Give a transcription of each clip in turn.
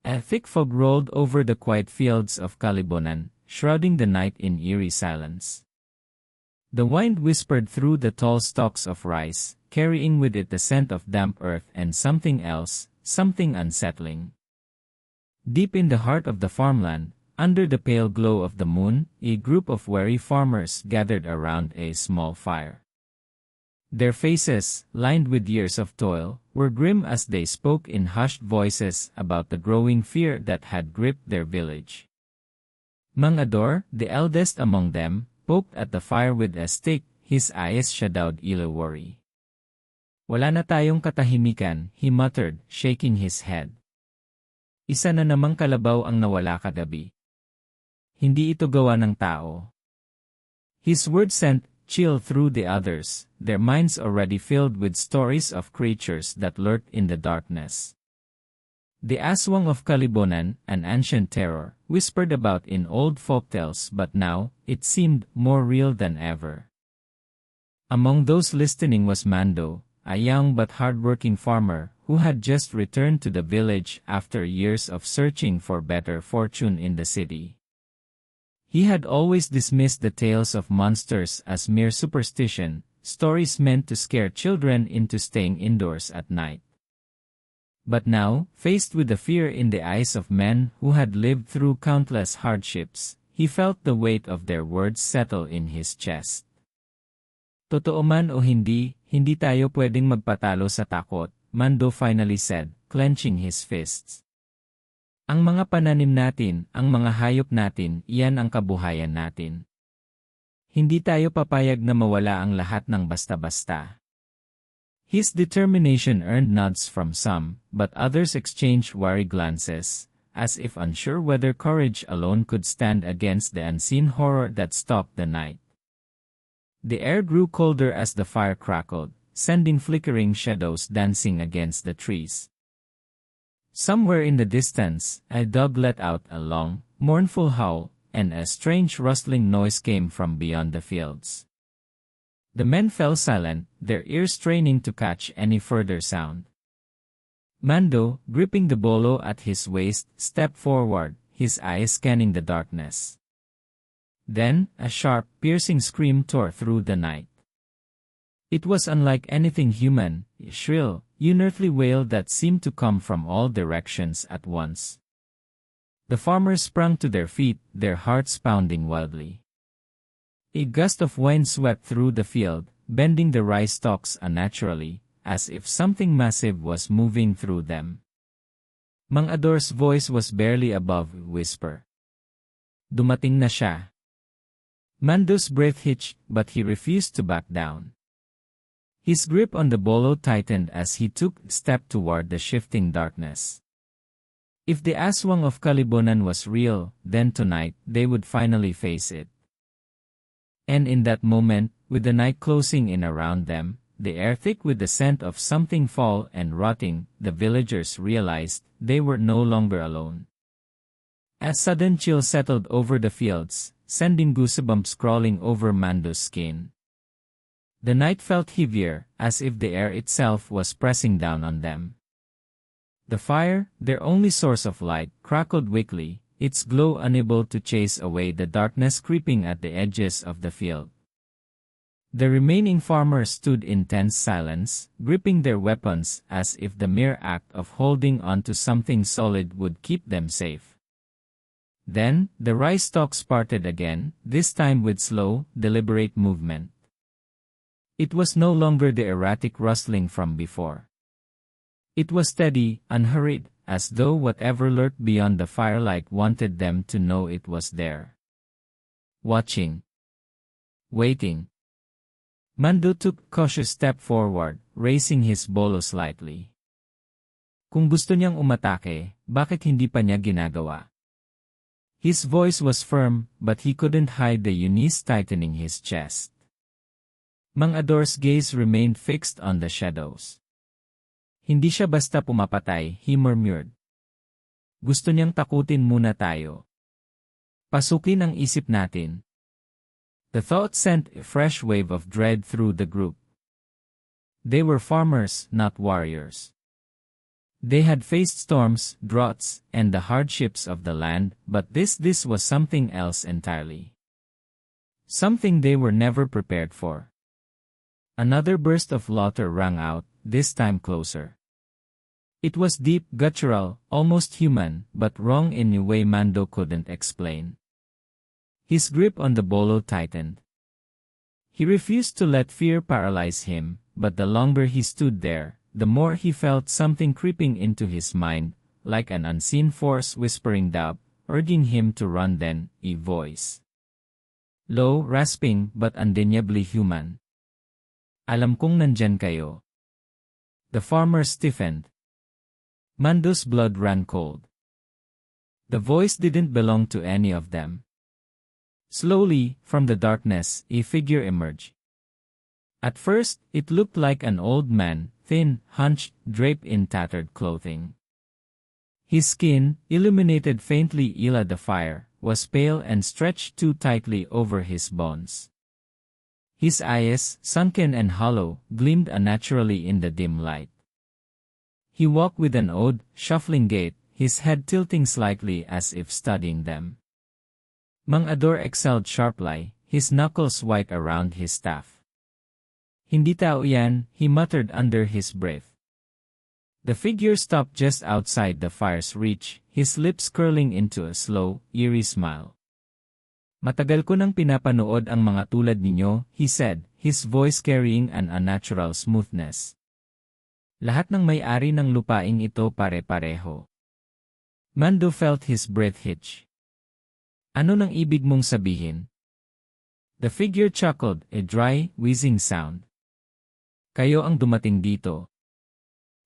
A thick fog rolled over the quiet fields of Kalibonan, shrouding the night in eerie silence. The wind whispered through the tall stalks of rice, carrying with it the scent of damp earth and something else, something unsettling. Deep in the heart of the farmland, under the pale glow of the moon, a group of weary farmers gathered around a small fire. Their faces, lined with years of toil, were grim as they spoke in hushed voices about the growing fear that had gripped their village. Mang Ador, the eldest among them, poked at the fire with a stick, his eyes shadowed worry. "Wala na tayong katahimikan," he muttered, shaking his head. "Isa na namang kalabaw ang nawala kagabi. Hindi ito gawa ng tao." His words sent chill through the others, their minds already filled with stories of creatures that lurked in the darkness. The Aswang of Kalibonan, an ancient terror, whispered about in old folktales, but now, it seemed more real than ever. Among those listening was Mando, a young but hard-working farmer, who had just returned to the village after years of searching for better fortune in the city. He had always dismissed the tales of monsters as mere superstition, stories meant to scare children into staying indoors at night. But now, faced with the fear in the eyes of men who had lived through countless hardships, he felt the weight of their words settle in his chest. "Totoo man o hindi, hindi tayo pwedeng magpatalo sa takot," Mando finally said, clenching his fists. "Ang mga pananim natin, ang mga hayop natin, iyan ang kabuhayan natin. Hindi tayo papayag na mawala ang lahat ng basta-basta." His determination earned nods from some, but others exchanged wary glances, as if unsure whether courage alone could stand against the unseen horror that stalked the night. The air grew colder as the fire crackled, sending flickering shadows dancing against the trees. Somewhere in the distance, a dog let out a long, mournful howl, and a strange rustling noise came from beyond the fields. The men fell silent, their ears straining to catch any further sound. Mando, gripping the bolo at his waist, stepped forward, his eyes scanning the darkness. Then, a sharp, piercing scream tore through the night. It was unlike anything human, a shrill, unearthly wail that seemed to come from all directions at once. The farmers sprang to their feet, their hearts pounding wildly. A gust of wind swept through the field, bending the rice stalks unnaturally, as if something massive was moving through them. Mang Ador's voice was barely above a whisper. "Dumating na siya." Mando's breath hitched, but he refused to back down. His grip on the bolo tightened as he took a step toward the shifting darkness. If the Aswang of Kalibonan was real, then tonight they would finally face it. And in that moment, with the night closing in around them, the air thick with the scent of something fall and rotting, the villagers realized they were no longer alone. A sudden chill settled over the fields, sending goosebumps crawling over Mando's skin. The night felt heavier, as if the air itself was pressing down on them. The fire, their only source of light, crackled weakly, its glow unable to chase away the darkness creeping at the edges of the field. The remaining farmers stood in tense silence, gripping their weapons as if the mere act of holding onto something solid would keep them safe. Then, the rice stalks parted again, this time with slow, deliberate movement. It was no longer the erratic rustling from before. It was steady, unhurried, as though whatever lurked beyond the firelight wanted them to know it was there. Watching. Waiting. Mando took a cautious step forward, raising his bolo slightly. Kung gusto niyang umatake, bakit hindi pa niya ginagawa? His voice was firm, but he couldn't hide the unease tightening his chest. Mang Ador's gaze remained fixed on the shadows. Hindi siya basta pumapatay, he murmured. Gusto niyang takutin muna tayo. Pasukin ang isip natin. The thought sent a fresh wave of dread through the group. They were farmers, not warriors. They had faced storms, droughts, and the hardships of the land, but this was something else entirely. Something they were never prepared for. Another burst of laughter rang out, this time closer. It was deep, guttural, almost human, but wrong in a way Mando couldn't explain. His grip on the bolo tightened. He refused to let fear paralyze him, but the longer he stood there, the more he felt something creeping into his mind, like an unseen force whispering doubt, urging him to run. Then, a voice. Low, rasping, but undeniably human. Alam kong nandyan kayo. The farmer stiffened. Mando's blood ran cold. The voice didn't belong to any of them. Slowly, from the darkness, a figure emerged. At first, it looked like an old man, thin, hunched, draped in tattered clothing. His skin, illuminated faintly by the fire, was pale and stretched too tightly over his bones. His eyes, sunken and hollow, gleamed unnaturally in the dim light. He walked with an odd, shuffling gait, his head tilting slightly as if studying them. Mang Ador exhaled sharply, his knuckles white around his staff. Hindi tao yan, he muttered under his breath. The figure stopped just outside the fire's reach, his lips curling into a slow, eerie smile. Matagal ko nang pinapanood ang mga tulad ninyo, he said, his voice carrying an unnatural smoothness. Lahat ng may-ari ng lupaing ito pare-pareho. Mando felt his breath hitch. Ano nang ibig mong sabihin? The figure chuckled, a dry, wheezing sound. Kayo ang dumating dito.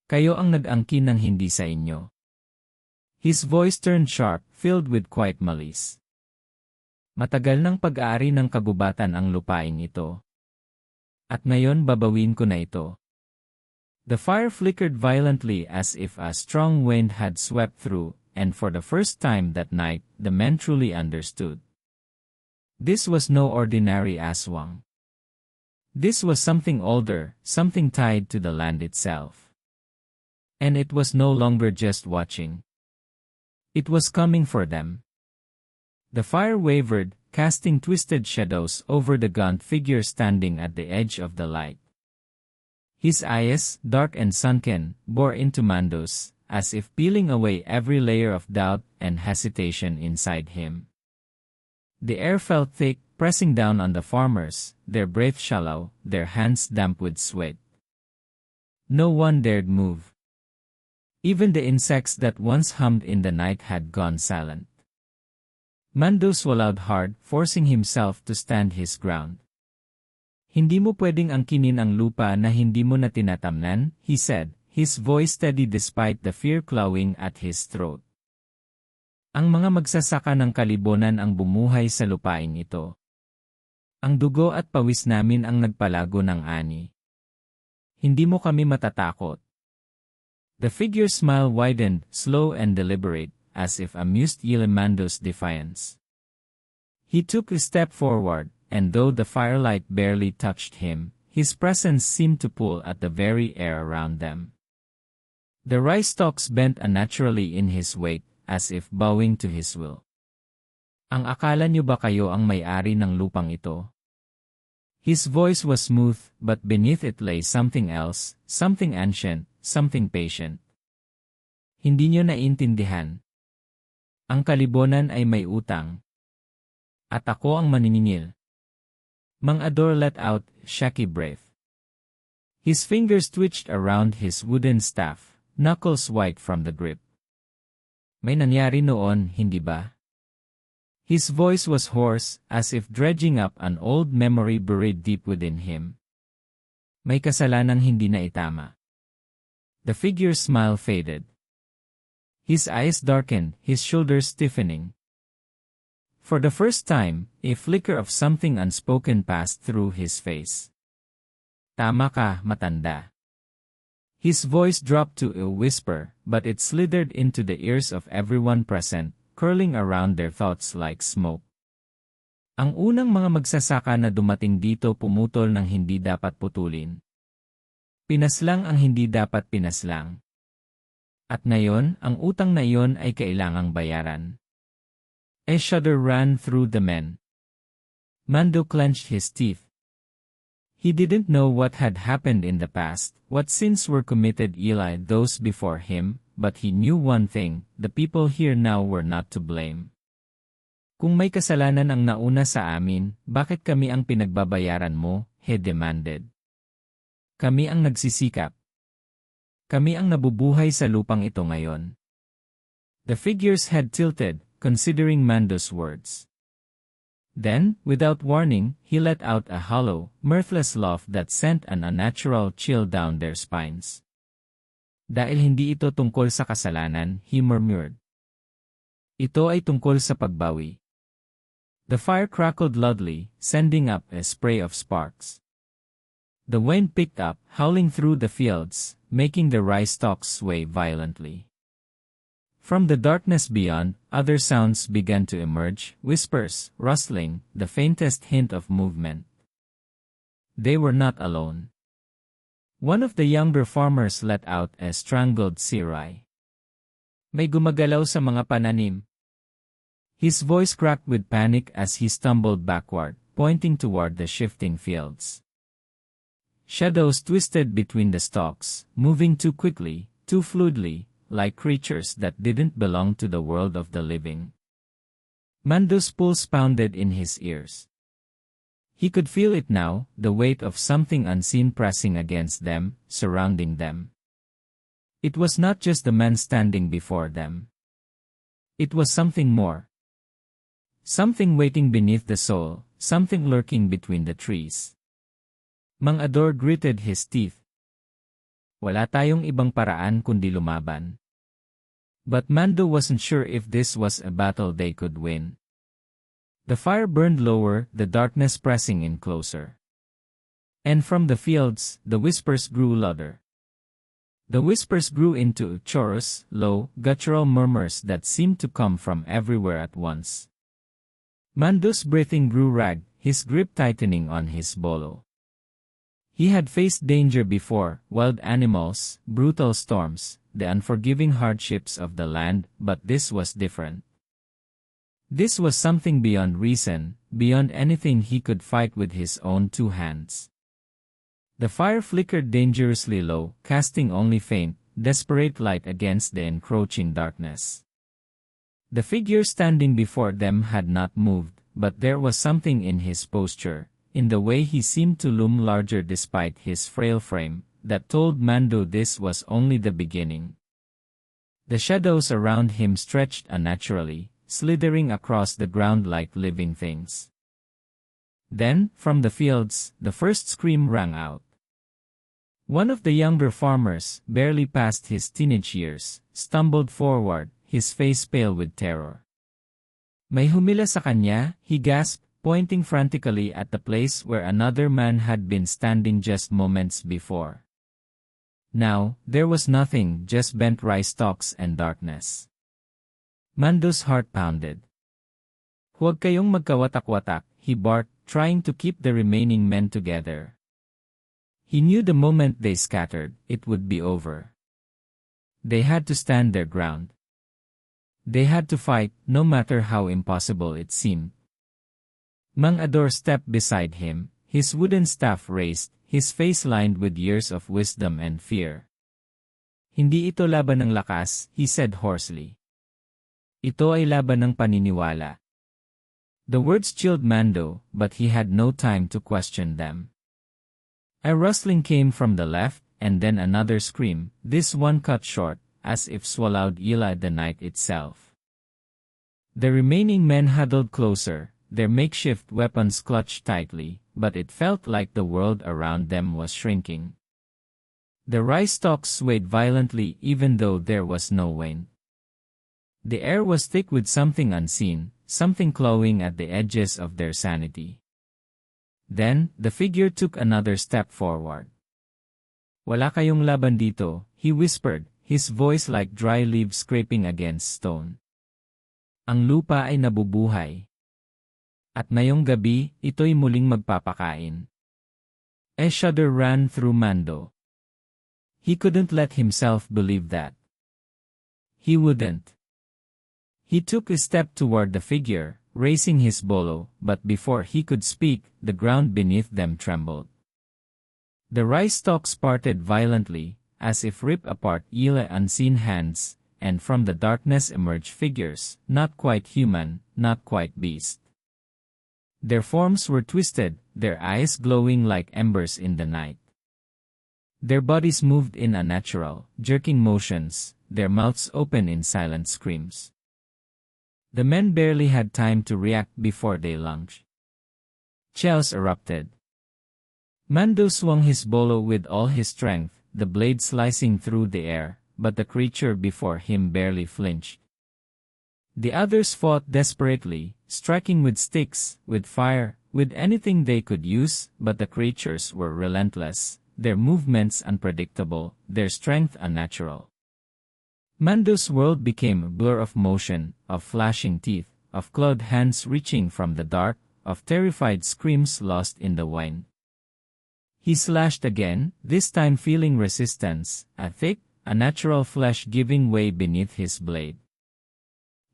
Kayo ang nag-angkin ng hindi sa inyo. His voice turned sharp, filled with quiet malice. Matagal ng pag-aari ng kagubatan ang lupain ito. At ngayon babawin ko na ito. The fire flickered violently as if a strong wind had swept through, and for the first time that night, the men truly understood. This was no ordinary aswang. This was something older, something tied to the land itself. And it was no longer just watching. It was coming for them. The fire wavered, casting twisted shadows over the gaunt figure standing at the edge of the light. His eyes, dark and sunken, bore into Mando's, as if peeling away every layer of doubt and hesitation inside him. The air felt thick, pressing down on the farmers, their breath shallow, their hands damp with sweat. No one dared move. Even the insects that once hummed in the night had gone silent. Mando swallowed hard, forcing himself to stand his ground. Hindi mo pwedeng angkinin ang lupa na hindi mo na tinatamnan, he said, his voice steady despite the fear clawing at his throat. Ang mga magsasaka ng Kalibonan ang bumuhay sa lupain ito. Ang dugo at pawis namin ang nagpalago ng ani. Hindi mo kami matatakot. The figure's smile widened, slow and deliberate, as if amused by Mando's defiance. He took a step forward, and though the firelight barely touched him, his presence seemed to pull at the very air around them. The rice stalks bent unnaturally in his wake, as if bowing to his will. Ang akala niyo ba kayo ang may-ari ng lupang ito? His voice was smooth, but beneath it lay something else, something ancient, something patient. Hindi niyo naiintindihan. Ang Kalibonan ay may utang. At ako ang maniningil. Mang Ador let out shaky breath. His fingers twitched around his wooden staff, knuckles white from the grip. May nangyari noon, hindi ba? His voice was hoarse, as if dredging up an old memory buried deep within him. May kasalanang hindi na itama. The figure's smile faded. His eyes darkened, his shoulders stiffening. For the first time, a flicker of something unspoken passed through his face. Tama ka, matanda. His voice dropped to a whisper, but it slithered into the ears of everyone present, curling around their thoughts like smoke. Ang unang mga magsasaka na dumating dito pumutol ng hindi dapat putulin. Pinaslang ang hindi dapat pinaslang. At ngayon, ang utang na iyon ay kailangang bayaran. A shudder ran through the men. Mando clenched his teeth. He didn't know what had happened in the past, what sins were committed those before him, but he knew one thing, the people here now were not to blame. Kung may kasalanan ang nauna sa amin, bakit kami ang pinagbabayaran mo? He demanded. Kami ang nagsisikap. Kami ang nabubuhay sa lupang ito ngayon. The figure's head tilted, considering Mando's words. Then, without warning, he let out a hollow, mirthless laugh that sent an unnatural chill down their spines. Dahil hindi ito tungkol sa kasalanan, he murmured. Ito ay tungkol sa pagbawi. The fire crackled loudly, sending up a spray of sparks. The wind picked up, howling through the fields, making the rice stalks sway violently. From the darkness beyond, other sounds began to emerge, whispers, rustling, the faintest hint of movement. They were not alone. One of the younger farmers let out a strangled sigh. May gumagalaw sa mga pananim. His voice cracked with panic as he stumbled backward, pointing toward the shifting fields. Shadows twisted between the stalks, moving too quickly, too fluidly, like creatures that didn't belong to the world of the living. Mando's pulse pounded in his ears. He could feel it now, the weight of something unseen pressing against them, surrounding them. It was not just the man standing before them. It was something more. Something waiting beneath the soil, something lurking between the trees. Mang Ador gritted his teeth. Wala tayong ibang paraan kundi lumaban. But Mando wasn't sure if this was a battle they could win. The fire burned lower, the darkness pressing in closer. And from the fields, the whispers grew louder. The whispers grew into chorus, low, guttural murmurs that seemed to come from everywhere at once. Mando's breathing grew ragged, his grip tightening on his bolo. He had faced danger before, wild animals, brutal storms, the unforgiving hardships of the land, but this was different. This was something beyond reason, beyond anything he could fight with his own two hands. The fire flickered dangerously low, casting only faint, desperate light against the encroaching darkness. The figure standing before them had not moved, but there was something in his posture, in the way he seemed to loom larger despite his frail frame, that told Mando this was only the beginning. The shadows around him stretched unnaturally, slithering across the ground like living things. Then, from the fields, the first scream rang out. One of the younger farmers, barely past his teenage years, stumbled forward, his face pale with terror. May humila sa kanya, he gasped, pointing frantically at the place where another man had been standing just moments before. Now, there was nothing, just bent rice stalks and darkness. Mando's heart pounded. Huwag kayong magkawatak-watak, he barked, trying to keep the remaining men together. He knew the moment they scattered, it would be over. They had to stand their ground. They had to fight, no matter how impossible it seemed. Mang Ador stepped beside him, his wooden staff raised, his face lined with years of wisdom and fear. Hindi ito laban ng lakas, he said hoarsely. Ito ay laban ng paniniwala. The words chilled Mando, but he had no time to question them. A rustling came from the left, and then another scream, this one cut short, as if swallowed the night itself. The remaining men huddled closer, their makeshift weapons clutched tightly, but it felt like the world around them was shrinking. The rice stalks swayed violently even though there was no wind. The air was thick with something unseen, something clawing at the edges of their sanity. Then, the figure took another step forward. Wala kayong laban dito, he whispered, his voice like dry leaves scraping against stone. Ang lupa ay nabubuhay. At ngayong gabi, ito'y muling magpapakain. A shudder ran through Mando. He couldn't let himself believe that. He wouldn't. He took a step toward the figure, raising his bolo, but before he could speak, the ground beneath them trembled. The rice stalks parted violently, as if ripped apart by unseen hands, and from the darkness emerged figures, not quite human, not quite beast. Their forms were twisted, their eyes glowing like embers in the night. Their bodies moved in unnatural, jerking motions, their mouths open in silent screams. The men barely had time to react before they lunged. Chaos erupted. Mando swung his bolo with all his strength, the blade slicing through the air, but the creature before him barely flinched. The others fought desperately, striking with sticks, with fire, with anything they could use, but the creatures were relentless, their movements unpredictable, their strength unnatural. Mando's world became a blur of motion, of flashing teeth, of clawed hands reaching from the dark, of terrified screams lost in the wind. He slashed again, this time feeling resistance, a thick, unnatural flesh giving way beneath his blade.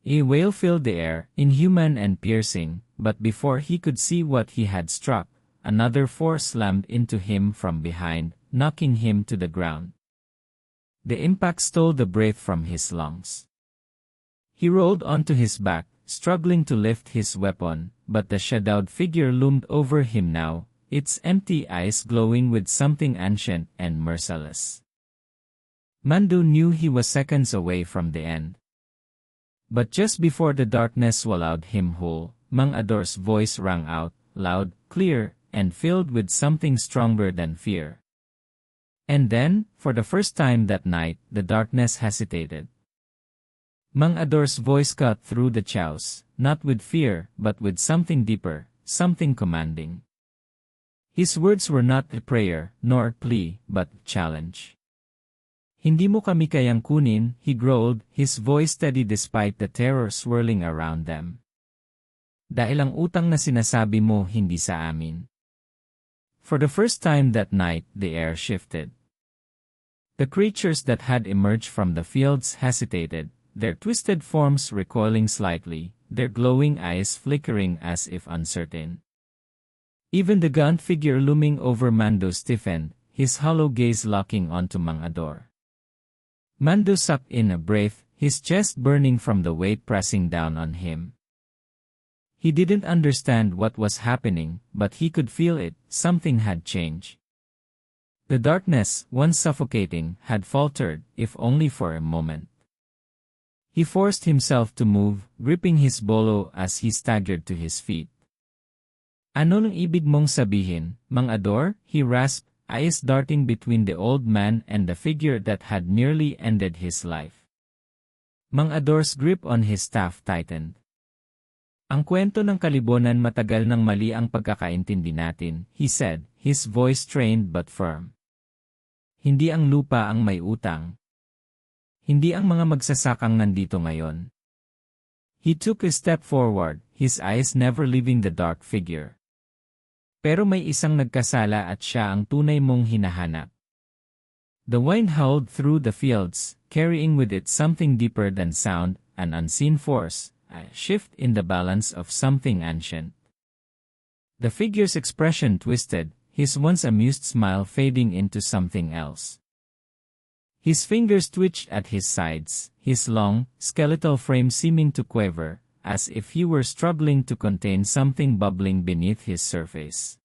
A wail filled the air, inhuman and piercing, but before he could see what he had struck, another force slammed into him from behind, knocking him to the ground. The impact stole the breath from his lungs. He rolled onto his back, struggling to lift his weapon, but the shadowed figure loomed over him now, its empty eyes glowing with something ancient and merciless. Mando knew he was seconds away from the end. But just before the darkness swallowed him whole, Mang Ador's voice rang out, loud, clear, and filled with something stronger than fear. And then, for the first time that night, the darkness hesitated. Mang Ador's voice cut through the chaos, not with fear, but with something deeper, something commanding. His words were not a prayer, nor a plea, but challenge. Hindi mo kami kayang kunin, he growled, his voice steady despite the terror swirling around them. Dahil ang utang na sinasabi mo hindi sa amin. For the first time that night, the air shifted. The creatures that had emerged from the fields hesitated, their twisted forms recoiling slightly, their glowing eyes flickering as if uncertain. Even the gaunt figure looming over Mando stiffened, his hollow gaze locking onto Mang Ador. Mando sucked in a breath, his chest burning from the weight pressing down on him. He didn't understand what was happening, but he could feel it, something had changed. The darkness, once suffocating, had faltered, if only for a moment. He forced himself to move, gripping his bolo as he staggered to his feet. Ano nang ibig mong sabihin, Mang Ador? He rasped, eyes darting between the old man and the figure that had nearly ended his life. Mang Ador's grip on his staff tightened. Ang kwento ng Kalibonan matagal nang mali ang pagkakaintindi natin, he said, his voice strained but firm. Hindi ang lupa ang may utang. Hindi ang mga magsasakang nandito ngayon. He took a step forward, his eyes never leaving the dark figure. Pero may isang nagkasala at siya ang tunay mong hinahanap. The wind howled through the fields, carrying with it something deeper than sound, an unseen force, a shift in the balance of something ancient. The figure's expression twisted, his once amused smile fading into something else. His fingers twitched at his sides, his long, skeletal frame seeming to quiver, as if he were struggling to contain something bubbling beneath his surface.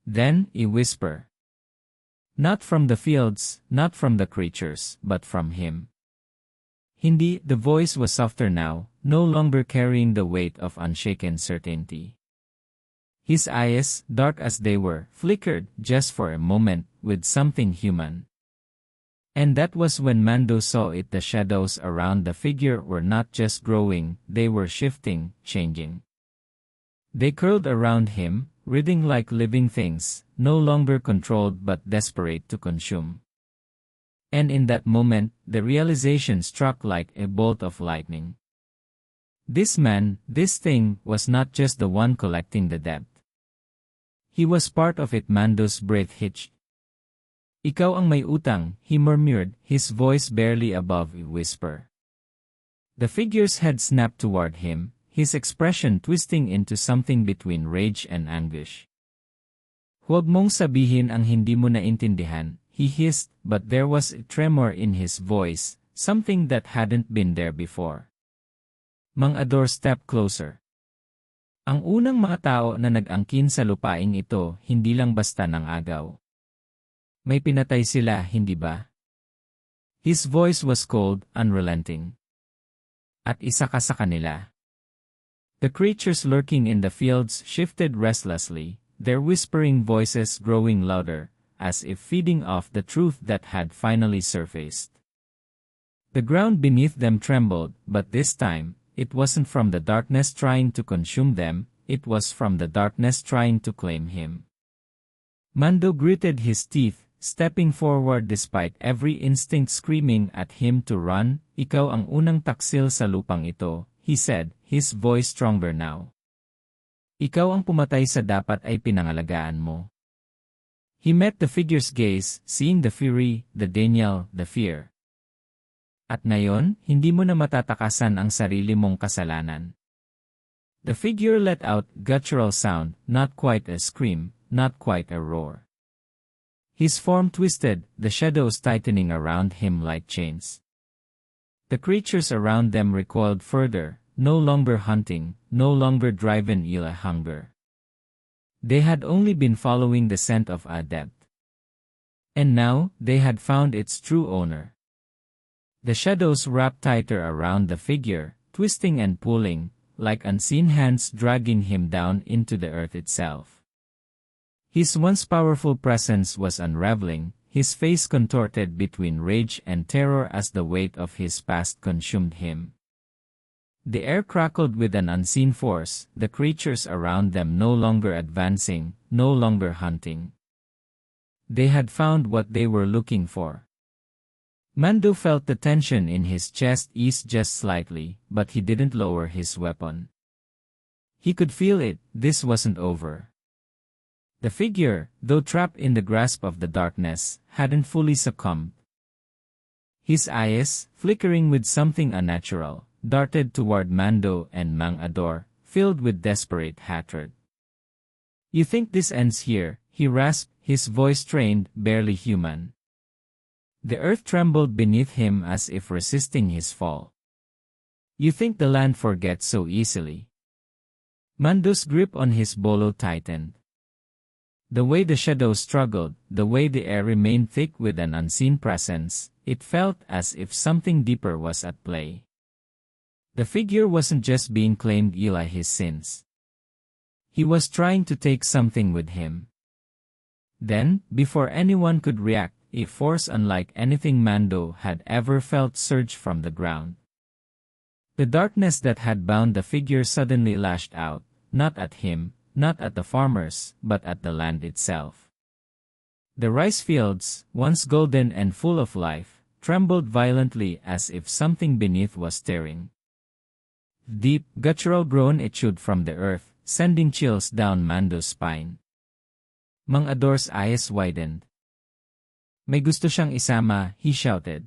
Then, a whisper. Not from the fields, not from the creatures, but from him. Hindi, the voice was softer now, no longer carrying the weight of unshaken certainty. His eyes, dark as they were, flickered, just for a moment, with something human. And that was when Mando saw it. The shadows around the figure were not just growing, they were shifting, changing. They curled around him, writhing like living things, no longer controlled but desperate to consume. And in that moment, the realization struck like a bolt of lightning. This man, this thing, was not just the one collecting the debt. He was part of it. Mando's breath hitched. Ikaw ang may utang, he murmured, his voice barely above a whisper. The figure's head snapped toward him, his expression twisting into something between rage and anguish. "Huwag mong sabihin ang hindi mo naintindihan," he hissed, but there was a tremor in his voice, something that hadn't been there before. Mang Ador stepped closer. Ang unang mga tao na nag-angkin sa lupaing ito, hindi lang basta ng agaw. May pinatay sila, hindi ba? His voice was cold, unrelenting. At isa ka sa kanila. The creatures lurking in the fields shifted restlessly, their whispering voices growing louder, as if feeding off the truth that had finally surfaced. The ground beneath them trembled, but this time, it wasn't from the darkness trying to consume them, it was from the darkness trying to claim him. Mando gritted his teeth, stepping forward despite every instinct screaming at him to run. "Ikaw ang unang taksil sa lupang ito," he said, his voice stronger now. "Ikaw ang pumatay sa dapat ay pinangalagaan mo." He met the figure's gaze, seeing the fury, the denial, the fear. At ngayon, hindi mo na matatakasan ang sarili mong kasalanan. The figure let out a guttural sound, not quite a scream, not quite a roar. His form twisted, the shadows tightening around him like chains. The creatures around them recoiled further, no longer hunting, no longer driven by hunger. They had only been following the scent of a death. And now, they had found its true owner. The shadows wrapped tighter around the figure, twisting and pulling, like unseen hands dragging him down into the earth itself. His once powerful presence was unraveling, his face contorted between rage and terror as the weight of his past consumed him. The air crackled with an unseen force, the creatures around them no longer advancing, no longer hunting. They had found what they were looking for. Mando felt the tension in his chest ease just slightly, but he didn't lower his weapon. He could feel it, this wasn't over. The figure, though trapped in the grasp of the darkness, hadn't fully succumbed. His eyes, flickering with something unnatural, darted toward Mando and Mang Ador, filled with desperate hatred. "You think this ends here?" he rasped, his voice strained, barely human. The earth trembled beneath him as if resisting his fall. "You think the land forgets so easily?" Mando's grip on his bolo tightened. The way the shadows struggled, the way the air remained thick with an unseen presence, it felt as if something deeper was at play. The figure wasn't just being claimed by his sins. He was trying to take something with him. Then, before anyone could react, a force unlike anything Mando had ever felt surged from the ground. The darkness that had bound the figure suddenly lashed out, not at him, not at the farmers, but at the land itself. The rice fields, once golden and full of life, trembled violently as if something beneath was stirring. Deep, guttural groan issued from the earth, sending chills down Mando's spine. Mang Ador's eyes widened. "May gusto siyang isama," he shouted.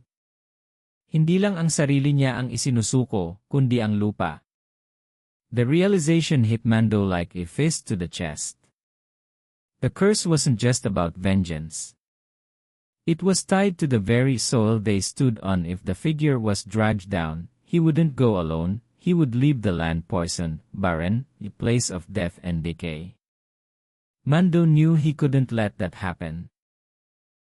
Hindi lang ang sarili niya ang isinusuko, kundi ang lupa. The realization hit Mando like a fist to the chest. The curse wasn't just about vengeance. It was tied to the very soil they stood on. If the figure was dragged down, he wouldn't go alone, he would leave the land poisoned, barren, a place of death and decay. Mando knew he couldn't let that happen.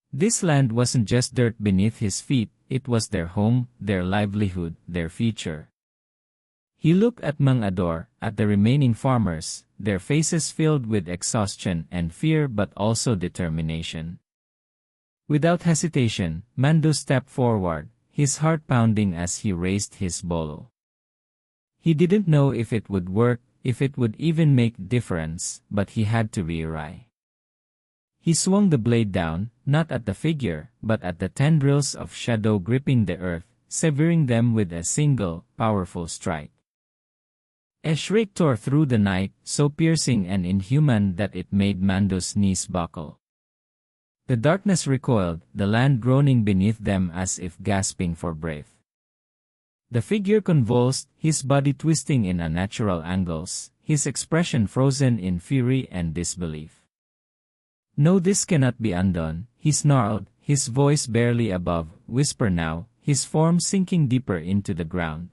This land wasn't just dirt beneath his feet, it was their home, their livelihood, their future. He looked at Mang Ador, at the remaining farmers, their faces filled with exhaustion and fear but also determination. Without hesitation, Mando stepped forward, his heart pounding as he raised his bolo. He didn't know if it would work, if it would even make a difference, but he had to realize. He swung the blade down, not at the figure, but at the tendrils of shadow gripping the earth, severing them with a single, powerful strike. A shriek tore through the night, so piercing and inhuman that it made Mando's knees buckle. The darkness recoiled, the land groaning beneath them as if gasping for breath. The figure convulsed, his body twisting in unnatural angles, his expression frozen in fury and disbelief. "No, this cannot be undone," he snarled, his voice barely above whisper now, his form sinking deeper into the ground.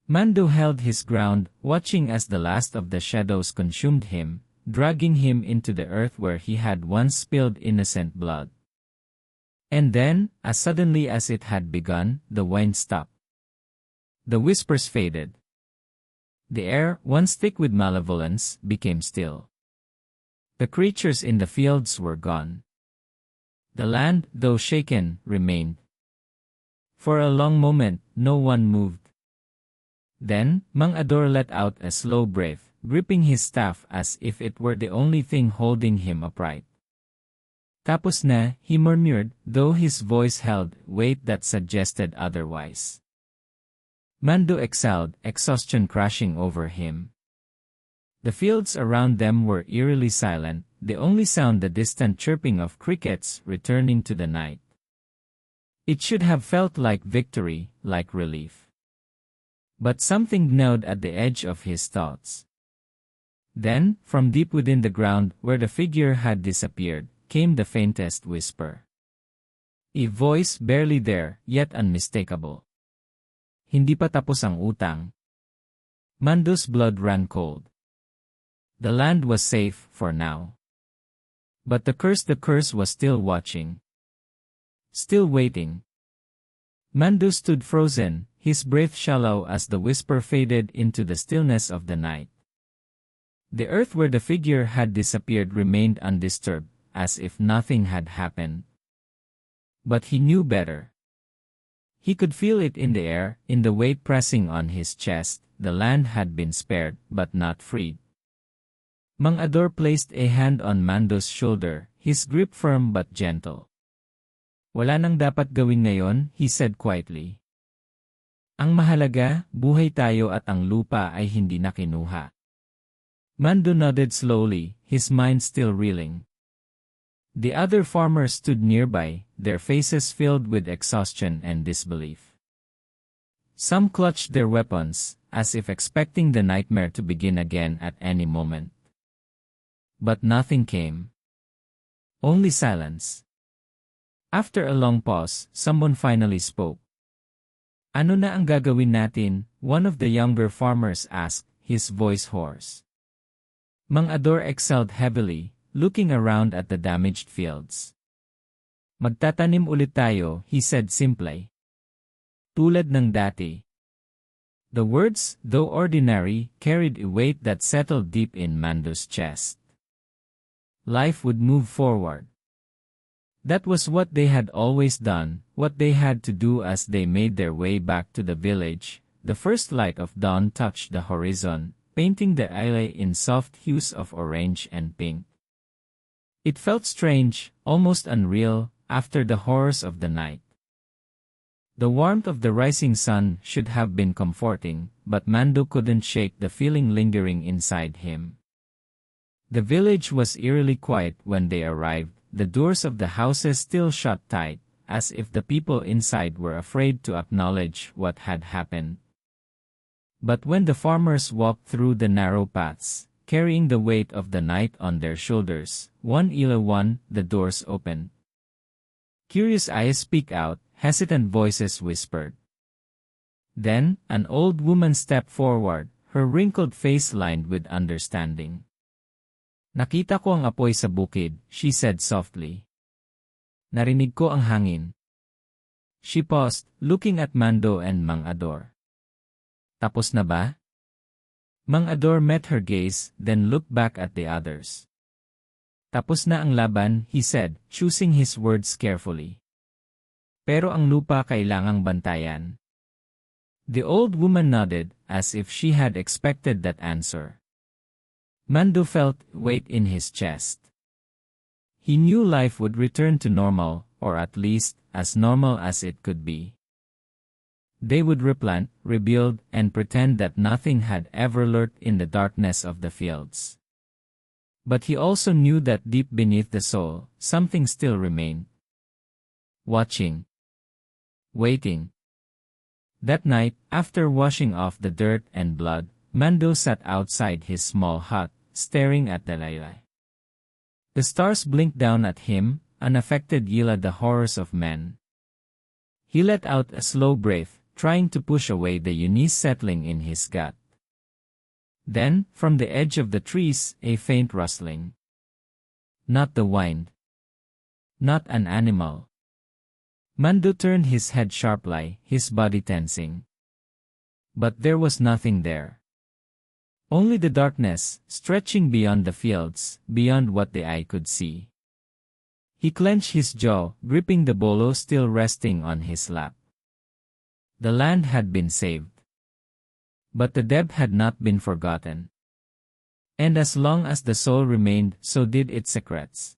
Mando held his ground, watching as the last of the shadows consumed him, dragging him into the earth where he had once spilled innocent blood. And then, as suddenly as it had begun, the wind stopped. The whispers faded. The air, once thick with malevolence, became still. The creatures in the fields were gone. The land, though shaken, remained. For a long moment, no one moved. Then, Mang Ador let out a slow breath, gripping his staff as if it were the only thing holding him upright. "Tapos na," he murmured, though his voice held weight that suggested otherwise. Mando exhaled, exhaustion crashing over him. The fields around them were eerily silent, the only sound the distant chirping of crickets returning to the night. It should have felt like victory, like relief. But something gnawed at the edge of his thoughts. Then, from deep within the ground where the figure had disappeared, came the faintest whisper. A voice barely there, yet unmistakable. "Hindi pa tapos ang utang." Mando's blood ran cold. The land was safe, for now. But the curse was still watching. Still waiting. Mando stood frozen, his breath shallow as the whisper faded into the stillness of the night. The earth where the figure had disappeared remained undisturbed, as if nothing had happened. But he knew better. He could feel it in the air, in the weight pressing on his chest. The land had been spared, but not freed. Mang Ador placed a hand on Mando's shoulder, his grip firm but gentle. "Wala nang dapat gawin ngayon," he said quietly. "Ang mahalaga, buhay tayo at ang lupa ay hindi na kinuha." Mando nodded slowly, his mind still reeling. The other farmers stood nearby, their faces filled with exhaustion and disbelief. Some clutched their weapons, as if expecting the nightmare to begin again at any moment. But nothing came. Only silence. After a long pause, someone finally spoke. "Ano na ang gagawin natin?" one of the younger farmers asked, his voice hoarse. Mang Ador exhaled heavily, looking around at the damaged fields. "Magtatanim ulit tayo," he said simply. "Tulad ng dati." The words, though ordinary, carried a weight that settled deep in Mando's chest. Life would move forward. That was what they had always done, what they had to do as they made their way back to the village. The first light of dawn touched the horizon, painting the isle in soft hues of orange and pink. It felt strange, almost unreal, after the horrors of the night. The warmth of the rising sun should have been comforting, but Mando couldn't shake the feeling lingering inside him. The village was eerily quiet when they arrived, the doors of the houses still shut tight, as if the people inside were afraid to acknowledge what had happened. But when the farmers walked through the narrow paths, carrying the weight of the night on their shoulders, one by one, the doors opened. Curious eyes peeked out, hesitant voices whispered. Then, an old woman stepped forward, her wrinkled face lined with understanding. "Nakita ko ang apoy sa bukid," she said softly. "Narinig ko ang hangin." She paused, looking at Mando and Mang Ador. "Tapos na ba?" Mang Ador met her gaze, then looked back at the others. "Tapos na ang laban," he said, choosing his words carefully. "Pero ang lupa kailangang bantayan." The old woman nodded, as if she had expected that answer. Mando felt weight in his chest. He knew life would return to normal, or at least, as normal as it could be. They would replant, rebuild, and pretend that nothing had ever lurked in the darkness of the fields. But he also knew that deep beneath the soul, something still remained. Watching. Waiting. That night, after washing off the dirt and blood, Mando sat outside his small hut, staring at the light. The stars blinked down at him, unaffected by the horrors of men. He let out a slow breath, trying to push away the unease settling in his gut. Then, from the edge of the trees, a faint rustling. Not the wind. Not an animal. Mando turned his head sharply, his body tensing. But there was nothing there. Only the darkness, stretching beyond the fields, beyond what the eye could see. He clenched his jaw, gripping the bolo still resting on his lap. The land had been saved. But the dead had not been forgotten. And as long as the soul remained, so did its secrets.